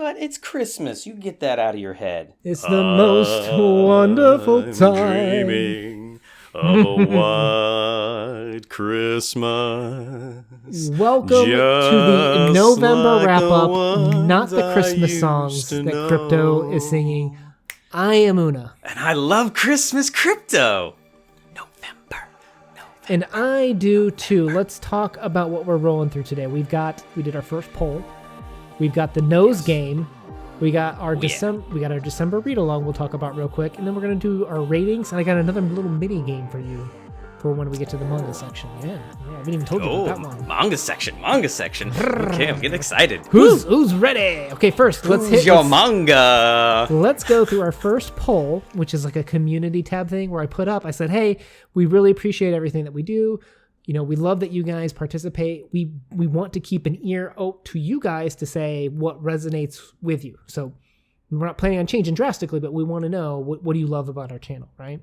what? It's Christmas. You get that out of your head. It's the most wonderful time. Dreaming of a white Christmas. Welcome to the November like wrap-up, the not the ones Christmas I songs used that to Crypto know. is singing. I am Una. And I love Christmas crypto. November. And I do too. Let's talk about what we're rolling through today. We did our first poll. We've got the nose game. We got our December read along we'll talk about real quick. And then we're gonna do our ratings. And I got another little mini game for you for when we get to the manga section. Yeah, I haven't even told you about that one. Manga section. Okay, I'm getting excited. Who's ready? Okay, first Who's your manga? Let's go through our first poll, which is like a community tab thing where I said, hey, we really appreciate everything that we do. You know, we love that you guys participate. We want to keep an ear out to you guys to say what resonates with you. So we're not planning on changing drastically, but we want to know what do you love about our channel, right?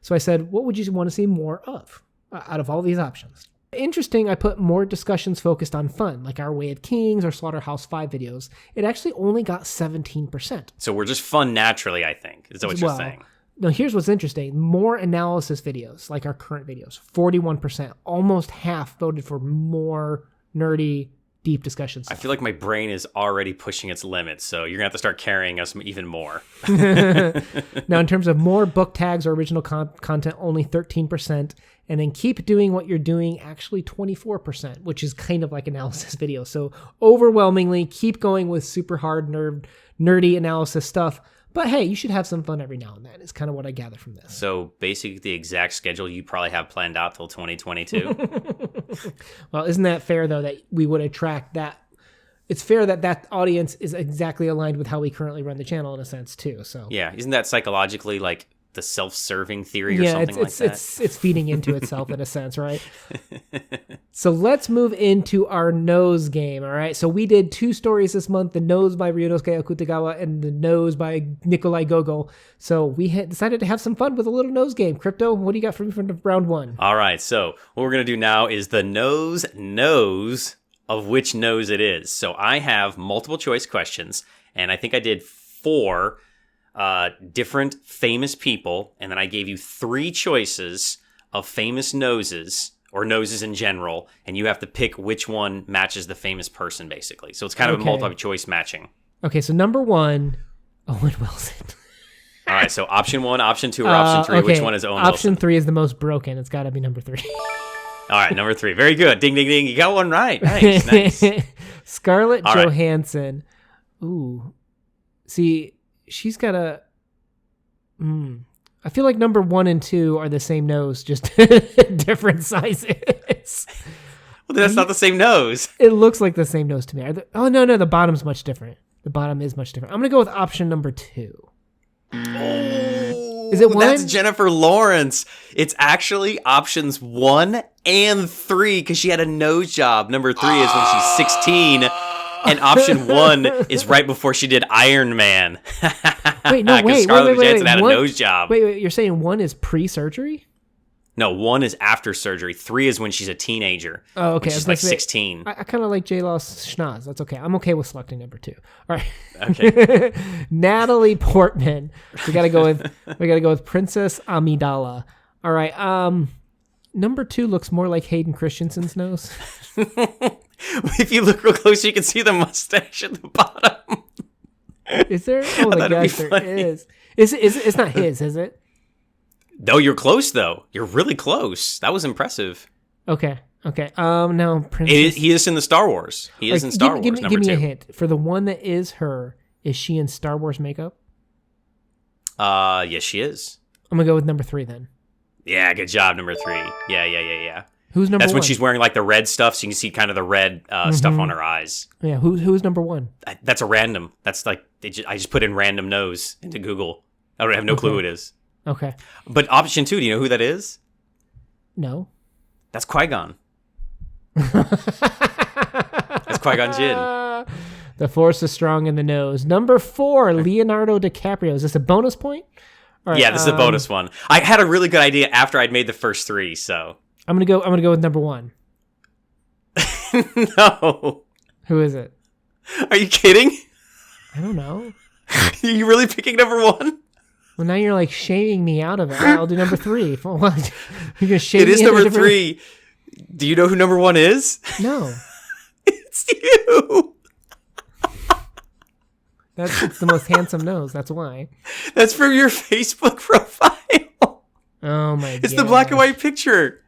So I said, what would you want to see more of out of all these options? Interesting, I put more discussions focused on fun, like our Way of Kings or Slaughterhouse 5 videos. It actually only got 17%. So we're just fun naturally, I think. Is that what you're saying? No, here's what's interesting. More analysis videos, like our current videos, 41%. Almost half voted for more nerdy, deep discussion stuff. I feel like my brain is already pushing its limits, so you're going to have to start carrying us even more. Now, in terms of more book tags or original content, only 13%. And then keep doing what you're doing, actually 24%, which is kind of like analysis videos. So overwhelmingly, keep going with super hard, nerdy analysis stuff. But hey, you should have some fun every now and then, is kind of what I gather from this. So basically the exact schedule you probably have planned out till 2022. Well, isn't that fair, though, that we would attract that? It's fair that audience is exactly aligned with how we currently run the channel in a sense, too. So yeah, isn't that psychologically like the self-serving theory or something like that? It's feeding into itself in a sense, right? So let's move into our nose game, all right? So we did 2 stories this month, The Nose by Ryunosuke Akutagawa and The Nose by Nikolai Gogol. So we decided to have some fun with a little nose game. Crypto, what do you got for me from round 1? All right, so what we're going to do now is the nose of which nose it is. So I have multiple choice questions, and I think I did 4 different famous people, and then I gave you 3 choices of famous noses or noses in general, and you have to pick which one matches the famous person, basically. So it's kind of a multi-choice matching. Okay, so number 1, Owen Wilson. All right, so option 1, option 2, or option 3, which one is Owen Wilson? Option 3 is the most broken. It's got to be number 3. All right, number 3. Very good. Ding, ding, ding. You got one right. Nice. Scarlett Johansson. Ooh. See, she's got a... I feel like number 1 and 2 are the same nose, just different sizes. Well, that's not the same nose. It looks like the same nose to me. No, the bottom's much different. The bottom is much different. I'm going to go with option number 2. Oh, is it 1? That's Jennifer Lawrence. It's actually options 1 and 3 because she had a nose job. Number 3 is when she's 16. And option 1 is right before she did Iron Man. Wait, Scarlett Johansson had a nose job. Wait, you're saying 1 is pre-surgery? No, 1 is after surgery. 3 is when she's a teenager. Oh, okay. She's like 16. I kind of like J-Law's schnoz. That's okay. I'm okay with selecting number 2. All right. Okay. Natalie Portman. We gotta go with Princess Amidala. All right. Number 2 looks more like Hayden Christensen's nose. If you look real close, you can see the mustache at the bottom. Is there? Oh my gosh, there is. It's not his, is it? No, you're close though. You're really close. That was impressive. Okay. Now Princess. He is in the Star Wars. He is in Star Wars. Number 2. Give me a hint. For the one that is her, is she in Star Wars makeup? Yes, she is. I'm gonna go with number 3 then. Yeah, good job, number 3. Yeah. Who's number 1? That's when she's wearing like the red stuff, so you can see kind of the red stuff on her eyes. Yeah, who's number 1? That's a random. That's like I just put in random nose into Google. I don't have no clue who it is. Okay. But option 2, do you know who that is? No. That's Qui-Gon. That's Qui-Gon Jinn. The force is strong in the nose. Number 4, Leonardo DiCaprio. Is this a bonus point? All right, yeah, this is a bonus one. I had a really good idea after I'd made the first 3, so I'm gonna go with number 1. No. Who is it? Are you kidding? I don't know. Are you really picking number 1? Well, now you're like shaming me out of it. I'll do number 3. What? You're gonna shame It me is into number a different- 3. Do you know who number 1 is? No. It's you. It's the most handsome nose. That's why. That's from your Facebook profile. Oh my god. It's the black and white picture.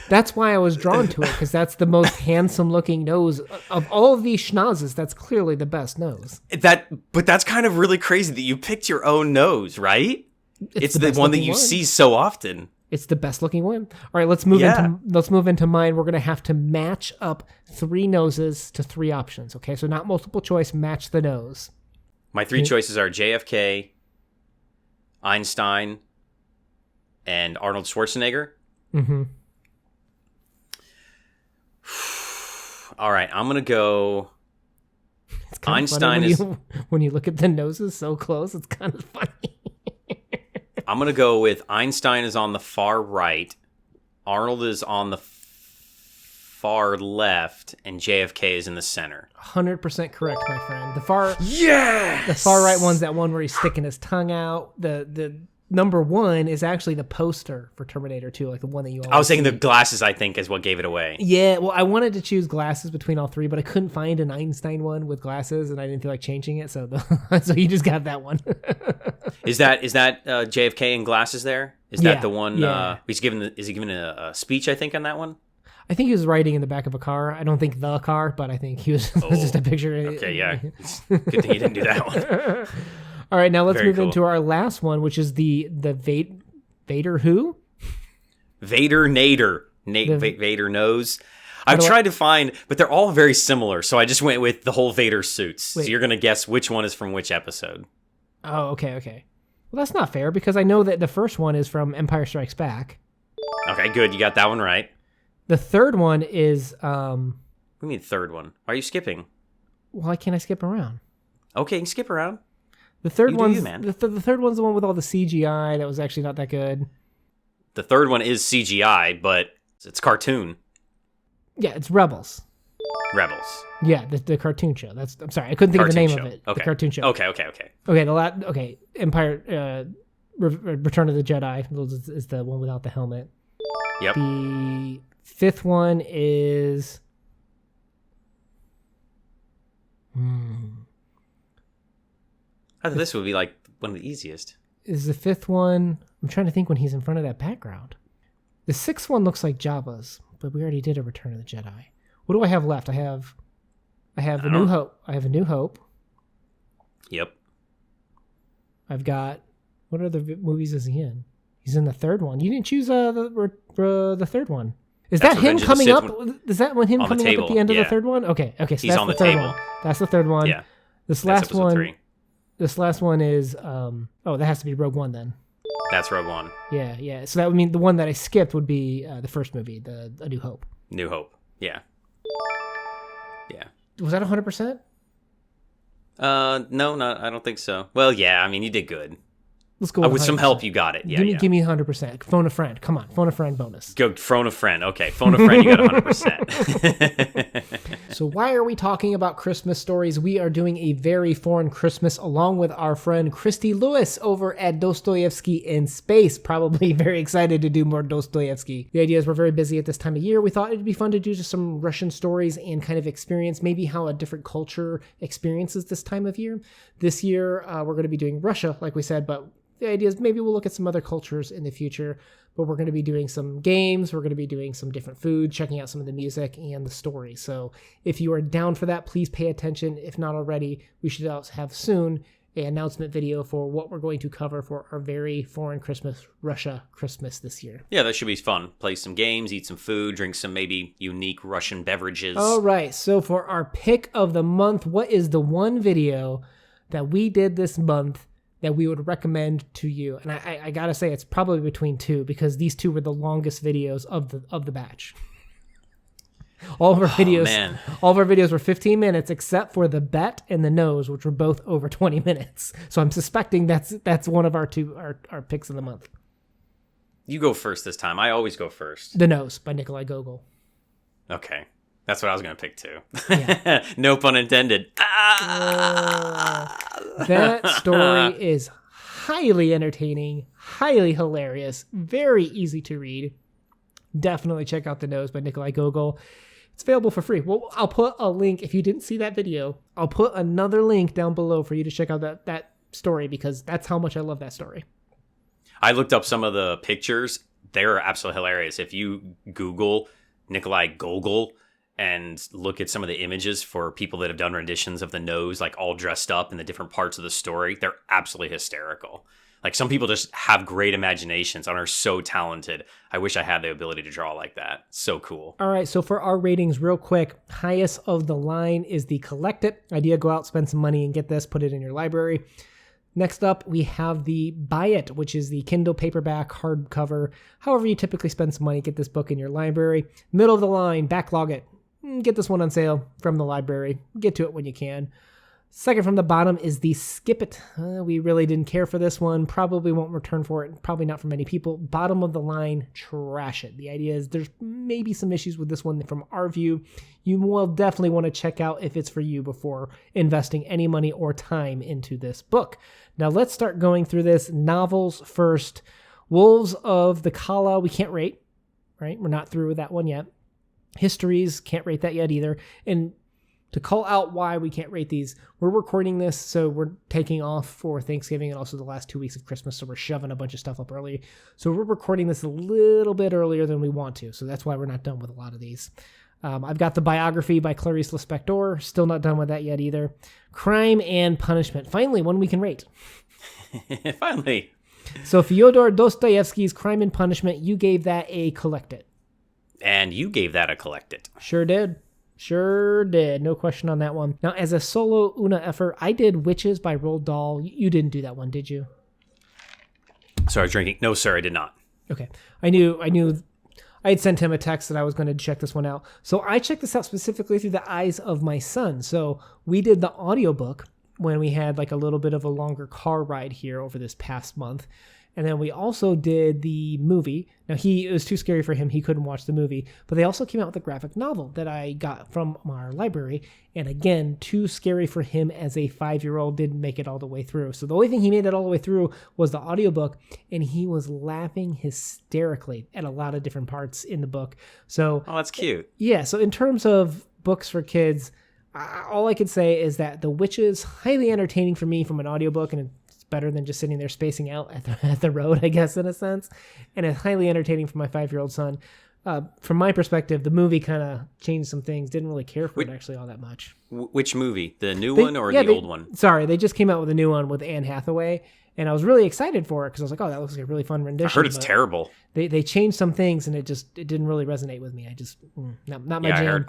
That's why I was drawn to it, because that's the most handsome looking nose of all of these schnozzes. That's clearly the best nose. But that's kind of really crazy that you picked your own nose, right? It's the one that you see so often. It's the best looking one. All right, let's move into mine. We're gonna have to match up 3 noses to 3 options. Okay, so not multiple choice. Match the nose. My 3 choices are JFK, Einstein, and Arnold Schwarzenegger. Mm-hmm. All right, I'm gonna go. It's kind Einstein of funny when you look at the noses so close. It's kind of funny. I'm gonna go with Einstein is on the far right, Arnold is on the far left, and JFK is in the center. 100% correct, my friend. The far right one's that one where he's sticking his tongue out. The number 1 is actually the poster for Terminator 2, like the one that you always I was saying see. the glasses, I think, is what gave it away. Yeah, well, I wanted to choose glasses between all 3, but I couldn't find an Einstein one with glasses, and I didn't feel like changing it, so so you just got that one. Is that JFK in glasses there? Is that the one? Yeah. Is he giving a speech, I think, on that one? I think he was riding in the back of a car. I don't think the car, but I think he was, it was just a picture. Okay, yeah. Good thing you didn't do that one. All right, now let's Very move cool. into our last one, which is the Vader who? Vader Nader. Vader knows. I've tried to find, but they're all very similar, so I just went with the whole Vader suits. Wait. So you're going to guess which one is from which episode. Oh, okay. Well, that's not fair, because I know that the first one is from Empire Strikes Back. Okay, good. You got that one right. The third one is... What do you mean third one? Why are you skipping? Why can't I skip around? Okay, you can skip around. The third one's man. the third one's the one with all the CGI that was actually not that good. The third one is CGI, but it's cartoon. Yeah, it's Rebels. Rebels. Yeah, the cartoon show. I'm sorry, I couldn't think of the name of it. Okay. The cartoon show. Okay. Empire Return of the Jedi is the one without the helmet. Yep. The 5th one is I thought this would be like one of the easiest. Is the 5th one... I'm trying to think when he's in front of that background. The 6th one looks like Jabba's, but we already did a Return of the Jedi. What do I have left? I have A New Hope. I have A New Hope. Yep. I've got... What other movies is he in? He's in the 3rd one. You didn't choose the 3rd one. Is That's that him Revenge of the coming Sith up? Is that when him coming up at the end of the 3rd one? Okay. So He's that's on the the 3rd table. one. That's the 3rd one. Yeah. This That's last episode one. 3. This last one is that has to be Rogue One then. That's Rogue One. Yeah. So that would mean the one that I skipped would be the first movie, the A New Hope. New Hope. Yeah. Was that 100%? No, I don't think so. Well, yeah, I mean, you did good. Let's go With some 100%. help, you got it. Yeah, Give me 100%. Phone a friend. Come on, phone a friend bonus. Go phone a friend. Okay, phone a friend, you got 100%. So why are we talking about Christmas stories? We are doing a very foreign Christmas along with our friend Christy Lewis over at Dostoevsky in Space. Probably very excited to do more Dostoevsky. The idea is we're very busy at this time of year. We thought it'd be fun to do just some Russian stories and kind of experience maybe how a different culture experiences this time of year. This year, we're going to be doing Russia, like we said, but the idea is maybe we'll look at some other cultures in the future, but we're going to be doing some games. We're going to be doing some different food, checking out some of the music and the story. So if you are down for that, please pay attention. If not already, we should also have soon an announcement video for what we're going to cover for our very foreign Christmas, Russia Christmas this year. Yeah, that should be fun. Play some games, eat some food, drink some maybe unique Russian beverages. All right. So for our pick of the month, what is the one video that we did this month that we would recommend to you? And I gotta say, it's probably between 2 because these 2 were the longest videos of the batch. All of our videos were 15 minutes, except for the bet and the nose, which were both over 20 minutes. So I'm suspecting that's one of our picks of the month. You go first this time. I always go first. The Nose by Nikolai Gogol. Okay. That's what I was going to pick too. Yeah. No pun intended. That story is highly entertaining, highly hilarious, very easy to read. Definitely check out The Nose by Nikolai Gogol. It's available for free. Well, I'll put a link. If you didn't see that video, I'll put another link down below for you to check out that story, because that's how much I love that story. I looked up some of the pictures. They're absolutely hilarious. If you Google Nikolai Gogol and look at some of the images for people that have done renditions of The Nose, like all dressed up in the different parts of the story, they're absolutely hysterical. Like, some people just have great imaginations and are so talented. I wish I had the ability to draw like that. So cool. All right, so for our ratings, real quick, highest of the line is the Collect It. Idea, go out, spend some money and get this, put it in your library. Next up, we have the Buy It, which is the Kindle paperback hardcover. However you typically spend some money, get this book in your library. Middle of the line, Backlog It. Get this one on sale from the library. Get to it when you can. Second from the bottom is the Skip It. We really didn't care for this one. Probably won't return for it. Probably not for many people. Bottom of the line, Trash It. The idea is there's maybe some issues with this one from our view. You will definitely want to check out if it's for you before investing any money or time into this book. Now let's start going through this. Novels first. Wolves of the Kala, we can't rate, right? We're not through with that one yet. Histories, can't rate that yet either. And to call out why we can't rate these, we're recording this, so we're taking off for Thanksgiving and also the last 2 weeks of Christmas, so we're shoving a bunch of stuff up early. So we're recording this a little bit earlier than we want to, so that's why we're not done with a lot of these. I've got the biography by Clarice Lispector, still not done with that yet either. Crime and Punishment, finally, one we can rate. Finally. So Fyodor Dostoevsky's Crime and Punishment, you gave that a Collect It. And you gave that a Collect It. Sure did. Sure did. No question on that one. Now, as a solo Una effort, I did Witches by Roald Dahl. You didn't do that one, did you? Sorry, drinking. No, sir, I did not. Okay. I knew I had sent him a text that I was going to check this one out. So I checked this out specifically through the eyes of my son. So we did the audiobook when we had like a little bit of a longer car ride here over this past month. And then we also did the movie. Now, it was too scary for him. He couldn't watch the movie. But they also came out with a graphic novel that I got from our library. And again, too scary for him as a 5-year-old. Didn't make it all the way through. So the only thing he made it all the way through was the audiobook. And he was laughing hysterically at a lot of different parts in the book. So, oh, that's cute. Yeah. So in terms of books for kids, all I could say is that The Witches, highly entertaining for me from an audiobook, and better than just sitting there spacing out at the road, I guess, in a sense. And it's highly entertaining for my 5-year-old son. From my perspective, the movie kind of changed some things. Didn't really care for it actually all that much. Which movie? The new one or the old one? Sorry, they just came out with a new one with Anne Hathaway. And I was really excited for it because I was like, oh, that looks like a really fun rendition. I heard it's terrible. They changed some things and it didn't really resonate with me. I just, not my jam.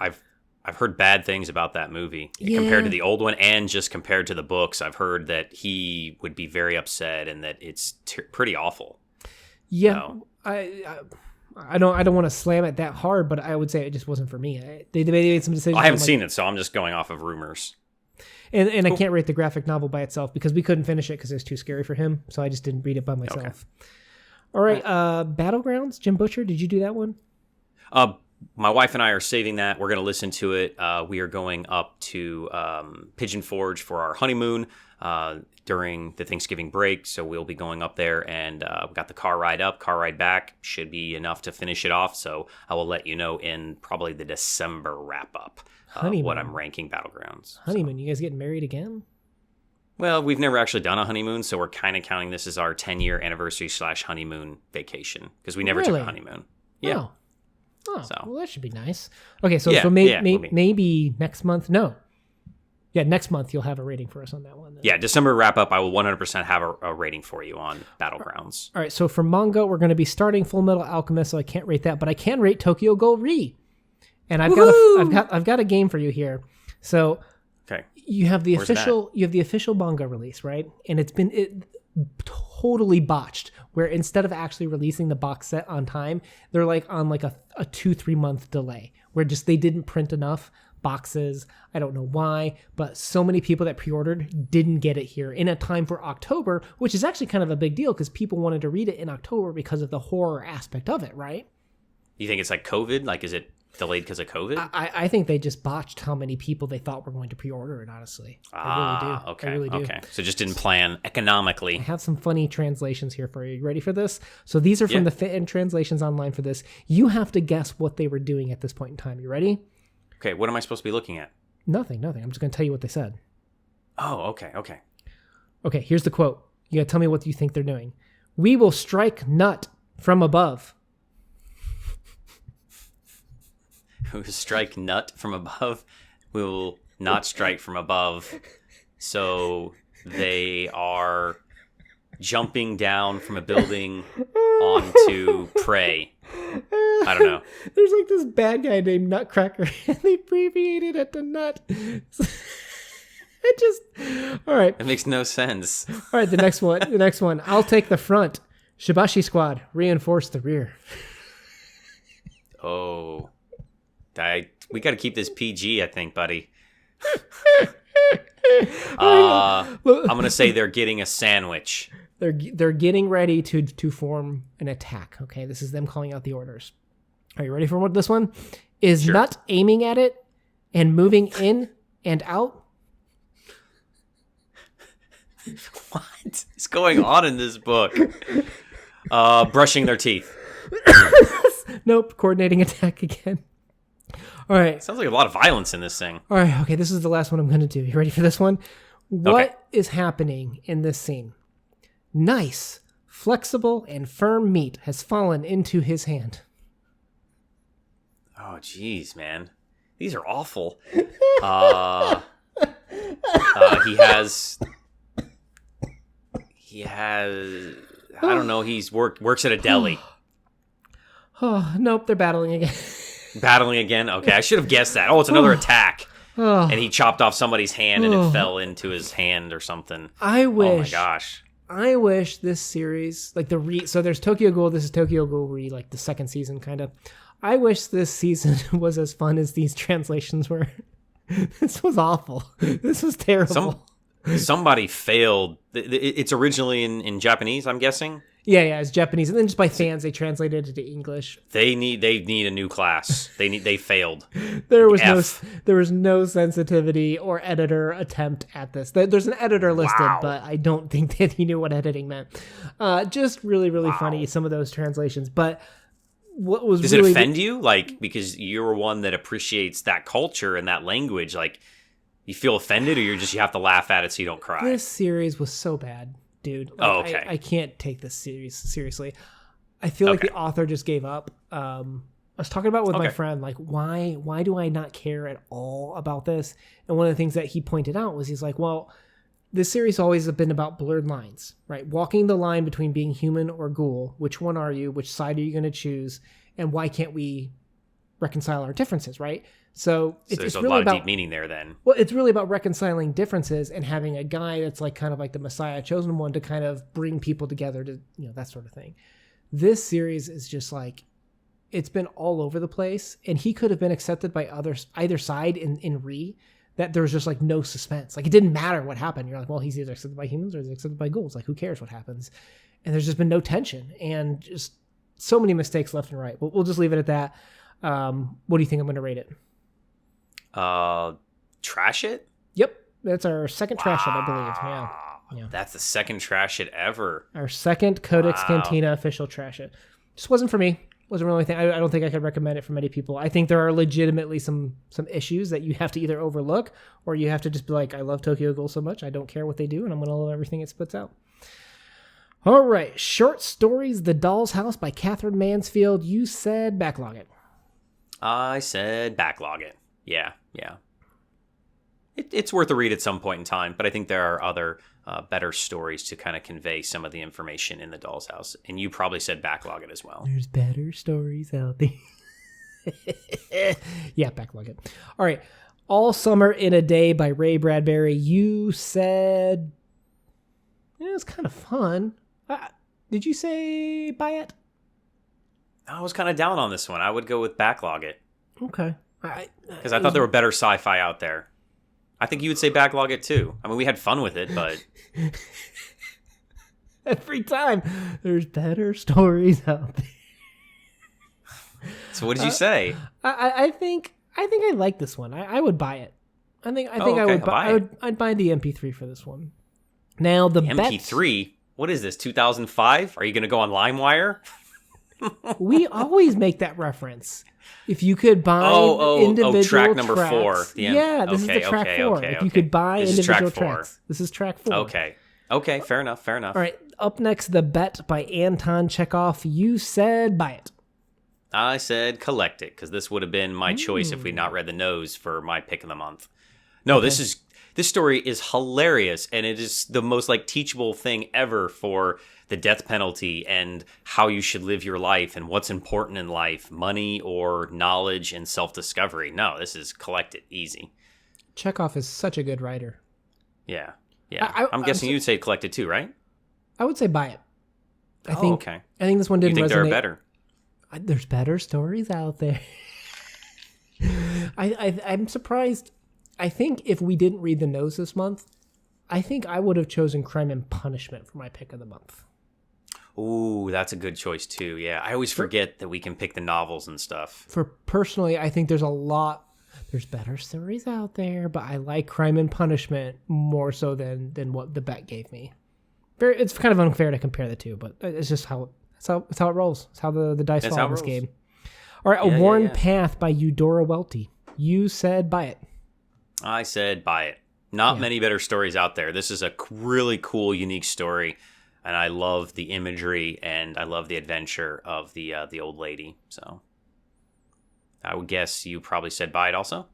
I've heard bad things about that movie compared to the old one, and just compared to the books. I've heard that he would be very upset and that it's pretty awful. Yeah, so. I don't want to slam it that hard, but I would say it just wasn't for me. They made some decisions. I haven't seen it, so I'm just going off of rumors. And cool. I can't rate the graphic novel by itself because we couldn't finish it because it was too scary for him. So I just didn't read it by myself. Okay. All right, Battlegrounds. Jim Butcher, did you do that one? My wife and I are saving that. We're going to listen to it. We are going up to Pigeon Forge for our honeymoon during the Thanksgiving break. So we'll be going up there, and we've got the car ride up, car ride back. Should be enough to finish it off. So I will let you know in probably the December wrap up what I'm ranking Battlegrounds. Honeymoon. So. You guys getting married again? Well, we've never actually done a honeymoon, so we're kind of counting this as our 10-year anniversary / honeymoon vacation because we never took a honeymoon. Yeah. Oh, so. Well, that should be nice. Okay, so maybe next month. No. Yeah, next month you'll have a rating for us on that one. Then. Yeah, December wrap up, I will 100% have a rating for you on Battlegrounds. All right, so for manga, we're going to be starting Full Metal Alchemist, so I can't rate that, but I can rate Tokyo Ghoul Re. And I've got a game for you here. So okay. You have the official manga release, right? And it's been totally botched, where instead of actually releasing the box set on time, they're like on like a 2-3 month delay, where just they didn't print enough boxes. I don't know why, but so many people that pre-ordered didn't get it here in a time for October, which is actually kind of a big deal because people wanted to read it in October because of the horror aspect of it, right? You think it's like COVID? Like, is it delayed because of COVID? I think they just botched how many people they thought were going to pre-order it, honestly. I really do. Okay. I really do. Okay. So just didn't plan economically. I have some funny translations here for you. You ready for this? So these are from the Fit and translations online for this. You have to guess what they were doing at this point in time. You ready? Okay, what am I supposed to be looking at? Nothing. I'm just going to tell you what they said. Oh, okay. Okay, here's the quote. You got to tell me what you think they're doing. We will strike nut from above. We will strike nut from above. We will not strike from above. So they are jumping down from a building onto prey. I don't know. There's like this bad guy named Nutcracker, and they abbreviated it to nut. All right. It makes no sense. All right, the next one. I'll take the front. Shibashi squad, reinforce the rear. Oh. We got to keep this PG, I think, buddy. I'm going to say they're getting a sandwich. They're getting ready to form an attack. Okay, this is them calling out the orders. Are you ready for this one? Is Sure. Nut aiming at it and moving in and out? What is going on in this book? Brushing their teeth. Nope, coordinating attack again. All right. Sounds like a lot of violence in this thing. All right, okay, this is the last one I'm going to do. You ready for this one? What is happening in this scene? Nice, flexible, and firm meat has fallen into his hand. Oh, geez, man. These are awful. He has, I don't know, works at a deli. Oh, nope, they're battling again. Battling again? Okay, I should have guessed that. Oh, it's another attack. Oh, And he chopped off somebody's hand and it fell into his hand or something. I wish. Oh my gosh. I wish this series, like so there's Tokyo Ghoul, this is Tokyo Ghoul like the second season, kind of. I wish this season was as fun as these translations were. This was awful. This was terrible. Somebody failed. It's originally in Japanese, I'm guessing. Yeah, it's Japanese, and then just by fans, they translated it to English. They need a new class. They failed. There was no sensitivity or editor attempt at this. There's an editor listed, but I don't think that he knew what editing meant. Just really funny, some of those translations. But what was Does it offend you? Like, because you're one that appreciates that culture and that language, like, you feel offended, or you have to laugh at it so you don't cry? This series was so bad, dude. Like, okay. I can't take this series seriously. I feel like the author just gave up. I was talking about with my friend, like, why do I not care at all about this? And one of the things that he pointed out was, he's like, well, this series always has been about blurred lines, right? Walking the line between being human or ghoul. Which one are you? Which side are you going to choose? And why can't we reconcile our differences, right? So there's really a lot about, of deep meaning there then. Well, it's really about reconciling differences and having a guy that's like kind of like the Messiah, chosen one to kind of bring people together to, that sort of thing. This series is just like, it's been all over the place, and he could have been accepted by either side in that there was just like no suspense. Like, it didn't matter what happened. You're like, well, he's either accepted by humans or he's accepted by ghouls. Like, who cares what happens? And there's just been no tension and just so many mistakes left and right. We'll just leave it at that. What do you think I'm going to rate it? Trash it? Yep. That's our second trash it, I believe. Yeah. That's the second trash it ever. Our second Codex Cantina official trash it. Just wasn't for me. Wasn't really anything. I don't think I could recommend it for many people. I think there are legitimately some issues that you have to either overlook, or you have to just be like, I love Tokyo Ghoul so much, I don't care what they do, and I'm going to love everything it spits out. All right. Short Stories, The Doll's House by Catherine Mansfield. You said backlog it. I said backlog it. Yeah. It's worth a read at some point in time, but I think there are other better stories to kind of convey some of the information in The Doll's House. And you probably said backlog it as well. There's better stories out there. Yeah, backlog it. All right. All Summer in a Day by Ray Bradbury. You said it's kind of fun. Did you say buy it? I was kind of down on this one. I would go with backlog it. Okay. Because I thought there were better sci-fi out there. I think you would say backlog it too. I mean, we had fun with it, but... Every time, there's better stories out there. So what did you say? I think I like this one. I would buy it. I think I okay, would buy it. I'd buy the MP3 for this one. Now the MP3. What is this? 2005? Are you going to go on LimeWire? We always make that reference. If you could buy individual track number tracks, 4. This is the track 4. If you could buy individual tracks, this is track 4. Okay, fair enough. All right, up next, The Bet by Anton Chekhov. You said buy it. I said collect it, because this would have been my choice if we'd not read the nose for my pick of the month. No, okay. This story is hilarious, and it is the most teachable thing ever for the death penalty and how you should live your life and what's important in life, money or knowledge and self-discovery. No, this is collect it, easy. Chekhov is such a good writer. Yeah. I'm guessing you'd say collect it too, right? I would say buy it. I think this one You didn't think resonate. there are better? There's better stories out there. I'm surprised. I think if we didn't read the nose this month, I think I would have chosen Crime and Punishment for my pick of the month. Ooh, that's a good choice too. Yeah, I always forget that we can pick the novels and stuff. Personally, I think there's better stories out there, but I like Crime and Punishment more so than what The Bet gave me. It's kind of unfair to compare the two, but it's just how it rolls. It's how the dice fall in this game. All right, A Worn Path by Eudora Welty. You said buy it. I said buy it. Not many better stories out there. This is a really cool, unique story, and I love the imagery and I love the adventure of the old lady. So I would guess you probably said buy it also?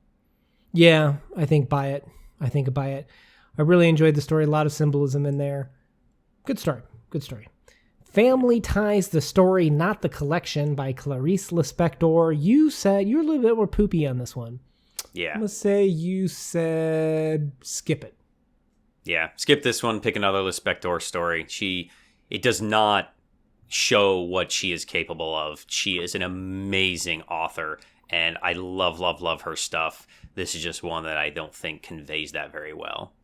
Yeah, I think buy it. I really enjoyed the story. A lot of symbolism in there. Good story. Family Ties, the Story, Not the Collection by Clarice Lispector. You said you're a little bit more poopy on this one. Yeah. I'm going to say you said skip it. Yeah, skip this one. Pick another Lispector story. It does not show what she is capable of. She is an amazing author, and I love her stuff. This is just one that I don't think conveys that very well.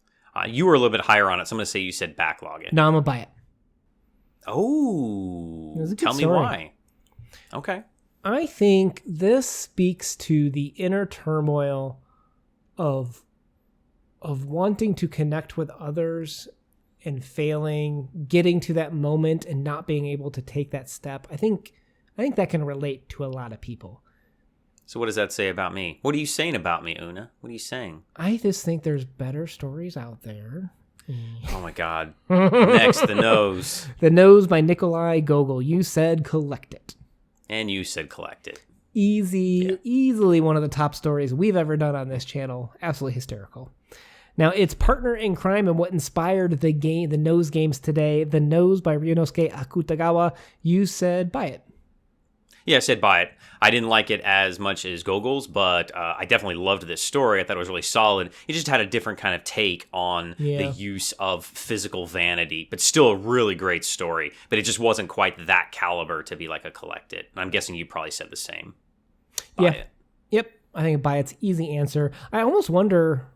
You were a little bit higher on it, so I'm going to say you said backlog it. No, I'm going to buy it. Oh, tell me why. Okay. I think this speaks to the inner turmoil of wanting to connect with others and failing, getting to that moment and not being able to take that step. I think that can relate to a lot of people. So what does that say about me? What are you saying about me, Una? What are you saying? I just think there's better stories out there. Oh my God. Next, The Nose. The Nose by Nikolai Gogol. You said collect it. And you said collect it. Easily one of the top stories we've ever done on this channel. Absolutely hysterical. Now, it's partner in crime and what inspired the Nose games today. The Nose by Ryunosuke Akutagawa. You said buy it. Yeah, I said buy it. I didn't like it as much as Gogol's, but I definitely loved this story. I thought it was really solid. It just had a different kind of take on the use of physical vanity, but still a really great story. But it just wasn't quite that caliber to be like a collect it. And I'm guessing you probably said the same. Buy it. Yep. I think buy it's easy answer. I almost wonder,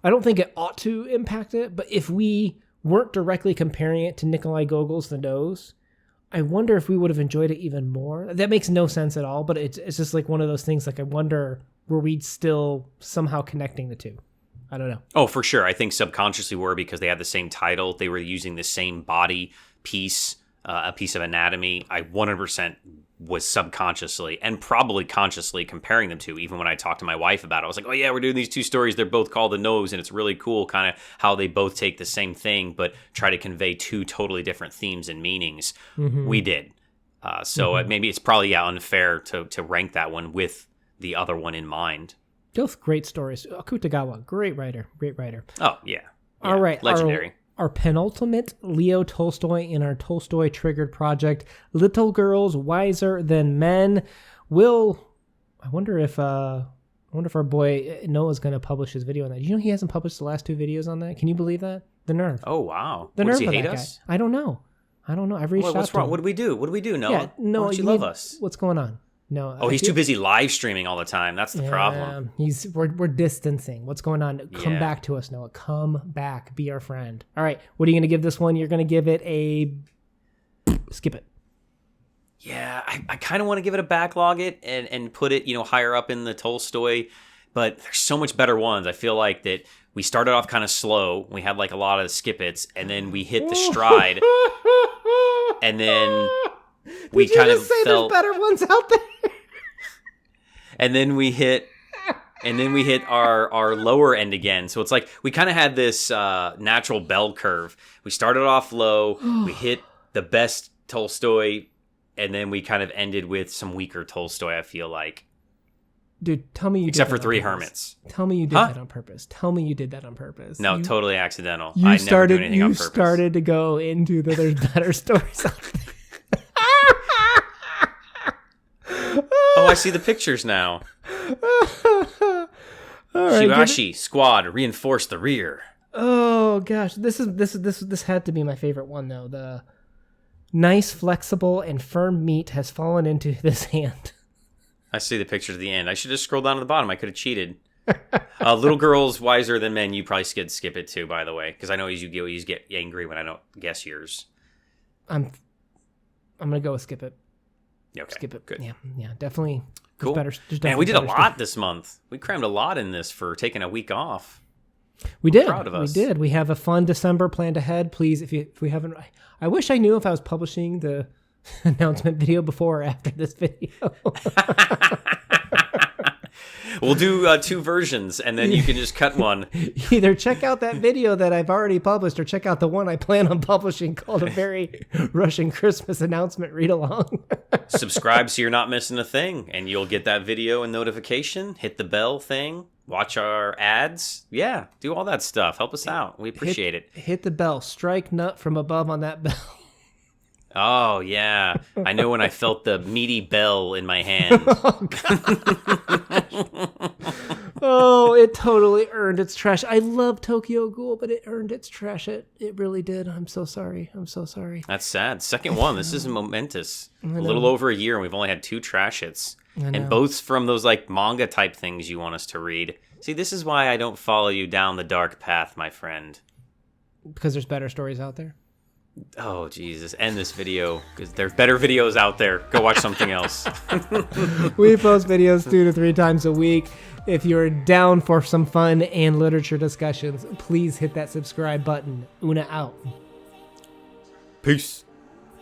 I don't think it ought to impact it, but if we weren't directly comparing it to Nikolai Gogol's The Nose, I wonder if we would have enjoyed it even more. That makes no sense at all, but it's just like one of those things. Like I wonder, were we still somehow connecting the two? I don't know. Oh, for sure. I think subconsciously were, because they had the same title. They were using the same body piece, a piece of anatomy. I 100% was subconsciously and probably consciously comparing them to. Even when I talked to my wife about it, I was like, oh yeah, we're doing these two stories. They're both called The Nose, and it's really cool kind of how they both take the same thing but try to convey two totally different themes and meanings. Mm-hmm. We did. So maybe it's probably unfair to rank that one with the other one in mind. Both great stories. Akutagawa, great writer. Oh, yeah. All right. Legendary. Our penultimate Leo Tolstoy in our Tolstoy Triggered project, Little Girls Wiser Than Men. I wonder if our boy Noah's going to publish his video on that. You know he hasn't published the last two videos on that? Can you believe that? The nerve. Oh, wow. Does he hate us? Guy. I don't know. I've reached out what's to wrong? him. What do we do? Noah? Yeah, Noah, why don't you love us? What's going on? No. Oh, he's too busy live streaming all the time. That's the problem. We're distancing. What's going on? Come back to us, Noah. Come back. Be our friend. All right. What are you going to give this one? You're going to give it a skip it. Yeah, I kind of want to give it a backlog and put it, higher up in the Tolstoy, but there's so much better ones. I feel like that we started off kind of slow. We had like a lot of skip its, and then we hit the stride, and then we kind of felt there's better ones out there. And then we hit our lower end again. So it's like we kind of had this natural bell curve. We started off low, we hit the best Tolstoy, and then we kind of ended with some weaker Tolstoy, I feel like. Dude, tell me you Except did for that Three on purpose. Hermits. Tell me you did that on purpose. Tell me you did that on purpose. No, totally accidental. You I started, never do anything on purpose. You started to go into the there's better stories out there. Oh, I see the pictures now. All right, Shigashi squad reinforce the rear. Oh gosh, this had to be my favorite one though. The nice, flexible, and firm meat has fallen into this hand. I see the pictures at the end. I should just scroll down to the bottom. I could have cheated. Little girls wiser than men. You probably skip it too, by the way, because I know you get angry when I don't guess yours. I'm gonna go with skip it. Okay, skip it. Good. Yeah, definitely. Cool. Man, we did a lot this month. We crammed a lot in this for taking a week off. We did. Proud of us. We did. We have a fun December planned ahead. Please, if we haven't, I wish I knew if I was publishing the announcement video before or after this video. We'll do 2 versions, and then you can just cut one. Either check out that video that I've already published, or check out the one I plan on publishing called A Very Russian Christmas Announcement Read Along. Subscribe so you're not missing a thing, and you'll get that video and notification. Hit the bell thing. Watch our ads. Yeah, do all that stuff. Help us out. We appreciate it. Hit the bell. Strike nut from above on that bell. Oh, yeah. I know when I felt the meaty bell in my hand. Oh, it totally earned its trash. I love Tokyo Ghoul, but it earned its trash. It really did. I'm so sorry. That's sad. Second one. This is momentous. A little over a year, and we've only had 2 trash hits. And both from those like manga type things you want us to read. See, this is why I don't follow you down the dark path, my friend. Because there's better stories out there. Oh, Jesus. End this video, because there's better videos out there. Go watch something else. We post videos 2 to 3 times a week. If you're down for some fun and literature discussions, please hit that subscribe button. Una out. Peace.